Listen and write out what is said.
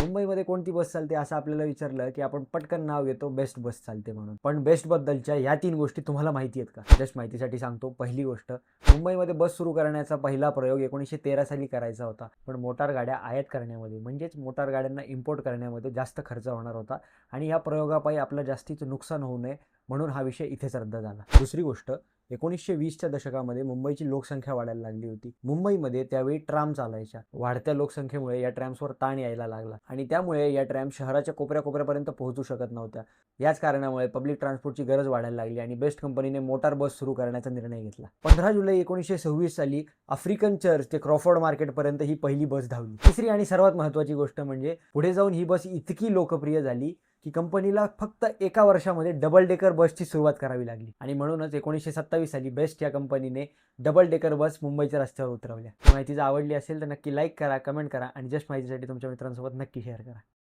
मुंबईमध्ये कोणती बस चालते असं आपल्याला विचारलं की आपण पटकन नाव घेतो बेस्ट बस चालते म्हणून. पण बेस्ट बद्दलच्या ह्या 3 गोष्टी तुम्हाला माहिती आहेत का? जस्ट माहितीसाठी सांगतो. पहिली गोष्ट, मुंबईमध्ये बस सुरू करण्याचा पहिला प्रयोग 1913 साली करायचा होता. पण मोटार गाड्या आयात करण्यामध्ये म्हणजेच मोटार गाड्यांना इम्पोर्ट करण्यामध्ये जास्त खर्च होणार होता आणि ह्या प्रयोगापायी आपलं जास्तीचं नुकसान होऊ नये म्हणून हा विषय इथेच रद्द झाला. दुसरी गोष्ट, 1920च्या दशकामध्ये मुंबईची लोकसंख्या वाढायला लागली होती. मुंबईमध्ये त्यावेळी ट्राम चालायच्या. वाढत्या लोकसंख्येमुळे या ट्रॅम्सवर ताण यायला लागला आणि त्यामुळे या ट्रॅम शहराच्या कोपऱ्याकोपऱ्यापर्यंत पोहोचू शकत नव्हत्या. याच कारणामुळे पब्लिक ट्रान्सपोर्टची गरज वाढायला लागली आणि बेस्ट कंपनीने मोटार बस सुरू करण्याचा निर्णय घेतला. 15 जुलै 1926 साली आफ्रिकन चर्च ते क्रॉफोर्ड मार्केटपर्यंत ही पहिली बस धावली. तिसरी आणि सर्वात महत्त्वाची गोष्ट म्हणजे पुढे जाऊन ही बस इतकी लोकप्रिय झाली की कंपनीला फक्त एका वर्षामध्ये डबल डेकर बसची सुरुवात करावी लागली आणि म्हणूनच 1927 साली बेस्ट या कंपनीने डबल डेकर बस मुंबईच्या रस्त्यावर उतरवल्या. माहिती जर आवडली असेल तर नक्की लाईक करा, कमेंट करा आणि जस्ट माहितीसाठी तुमच्या मित्रांसोबत नक्की शेअर करा.